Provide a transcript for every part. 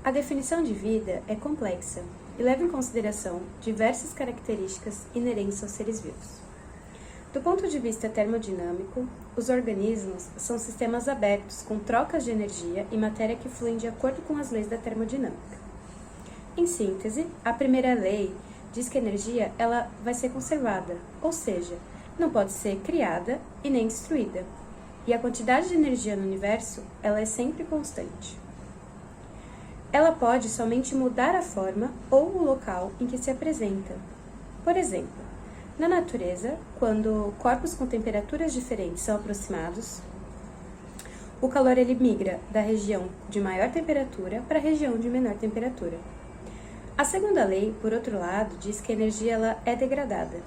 A definição de vida é complexa e leva em consideração diversas características inerentes aos seres vivos. Do ponto de vista termodinâmico, os organismos são sistemas abertos com trocas de energia e matéria que fluem de acordo com as leis da termodinâmica. Em síntese, a primeira lei diz que a energia ela vai ser conservada, ou seja, não pode ser criada e nem destruída. E a quantidade de energia no universo ela é sempre constante. Ela pode somente mudar a forma ou o local em que se apresenta. Por exemplo, na natureza, quando corpos com temperaturas diferentes são aproximados, o calor ele migra da região de maior temperatura para a região de menor temperatura. A segunda lei, por outro lado, diz que a energia ela é degradada.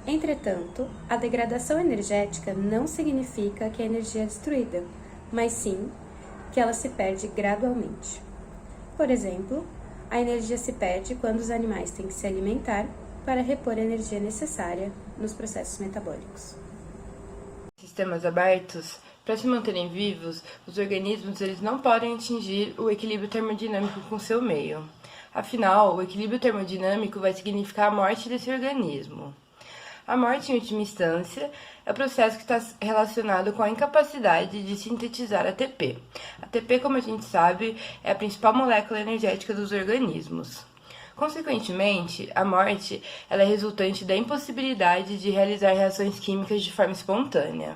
Entretanto, a degradação energética não significa que a energia é destruída, mas sim que ela se perde gradualmente. Por exemplo, a energia se perde quando os animais têm que se alimentar para repor a energia necessária nos processos metabólicos. Sistemas abertos, para se manterem vivos, os organismos eles não podem atingir o equilíbrio termodinâmico com seu meio. Afinal, o equilíbrio termodinâmico vai significar a morte desse organismo. A morte, em última instância, é o processo que está relacionado com a incapacidade de sintetizar ATP. ATP, como a gente sabe, é a principal molécula energética dos organismos. Consequentemente, a morte ela é resultante da impossibilidade de realizar reações químicas de forma espontânea.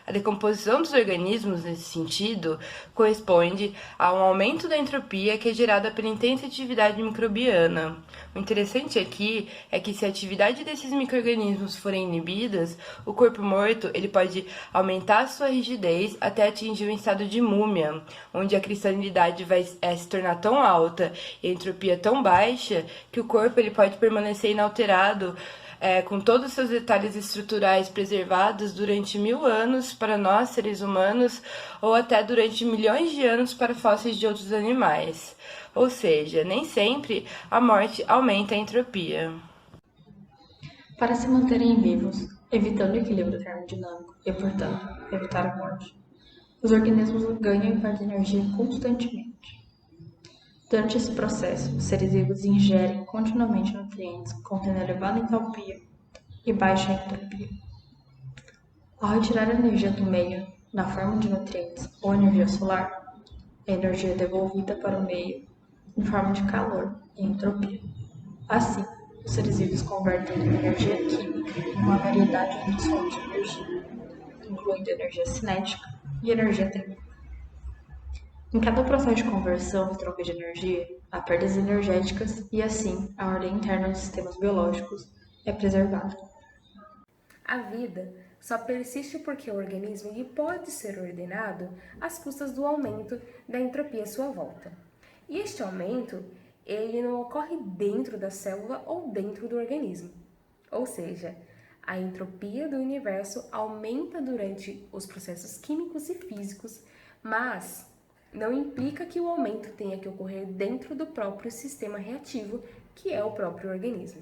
A decomposição dos organismos, nesse sentido, corresponde a um aumento da entropia que é gerada pela intensa atividade microbiana. O interessante aqui é que se a atividade desses micro-organismos forem inibidas, o corpo morto ele pode aumentar a sua rigidez até atingir um estado de múmia, onde a cristalinidade vai se tornar tão alta e a entropia tão baixa que o corpo ele pode permanecer inalterado, com todos os seus detalhes estruturais preservados durante 1000 anos para nós, seres humanos, ou até durante milhões de anos para fósseis de outros animais. Ou seja, nem sempre a morte aumenta a entropia. Para se manterem vivos, evitando o equilíbrio termodinâmico e, portanto, evitar a morte, os organismos ganham e perdem energia constantemente. Durante esse processo, os seres vivos ingerem continuamente nutrientes contendo elevada entalpia e baixa entropia. Ao retirar a energia do meio, na forma de nutrientes ou energia solar, a energia é devolvida para o meio em forma de calor e entropia. Assim, os seres vivos convertem energia química em uma variedade de fontes de energia, incluindo energia cinética e energia térmica. Em cada processo de conversão e troca de energia, há perdas energéticas e, assim, a ordem interna dos sistemas biológicos é preservada. A vida só persiste porque o organismo ele pode ser ordenado às custas do aumento da entropia à sua volta. E este aumento, ele não ocorre dentro da célula ou dentro do organismo. Ou seja, a entropia do universo aumenta durante os processos químicos e físicos, mas não implica que o aumento tenha que ocorrer dentro do próprio sistema reativo, que é o próprio organismo.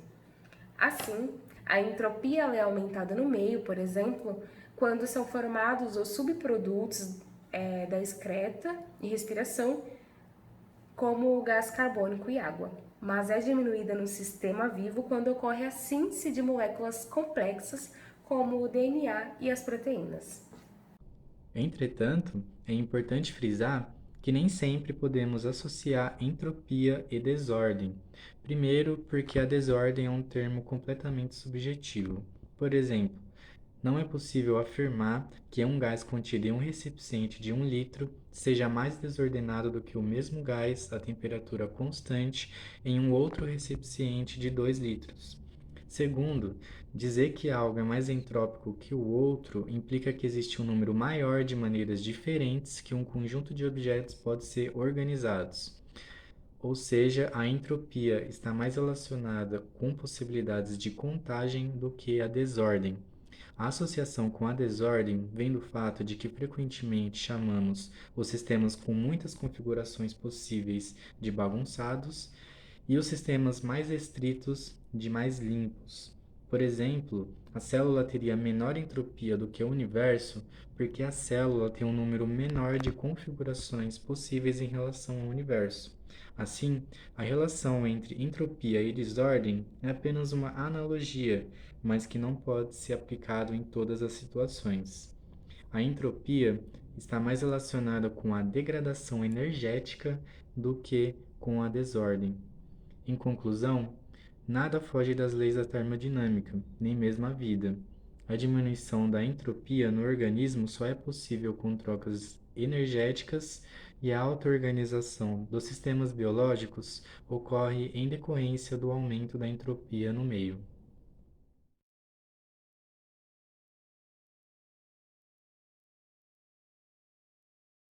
Assim, a entropia é aumentada no meio, por exemplo, quando são formados os subprodutos da excreta e respiração, como o gás carbônico e água, mas é diminuída no sistema vivo quando ocorre a síntese de moléculas complexas, como o DNA e as proteínas. Entretanto, é importante frisar que nem sempre podemos associar entropia e desordem. Primeiro, porque a desordem é um termo completamente subjetivo. Por exemplo, não é possível afirmar que um gás contido em um recipiente de 1 litro seja mais desordenado do que o mesmo gás a temperatura constante em um outro recipiente de 2 litros. Segundo, dizer que algo é mais entrópico que o outro implica que existe um número maior de maneiras diferentes que um conjunto de objetos pode ser organizados. Ou seja, a entropia está mais relacionada com possibilidades de contagem do que a desordem. A associação com a desordem vem do fato de que frequentemente chamamos os sistemas com muitas configurações possíveis de bagunçados e os sistemas mais restritos de mais limpos. Por exemplo, a célula teria menor entropia do que o universo porque a célula tem um número menor de configurações possíveis em relação ao universo. Assim, a relação entre entropia e desordem é apenas uma analogia, mas que não pode ser aplicado em todas as situações. A entropia está mais relacionada com a degradação energética do que com a desordem. Em conclusão, nada foge das leis da termodinâmica, nem mesmo a vida. A diminuição da entropia no organismo só é possível com trocas energéticas e a auto-organização dos sistemas biológicos ocorre em decorrência do aumento da entropia no meio.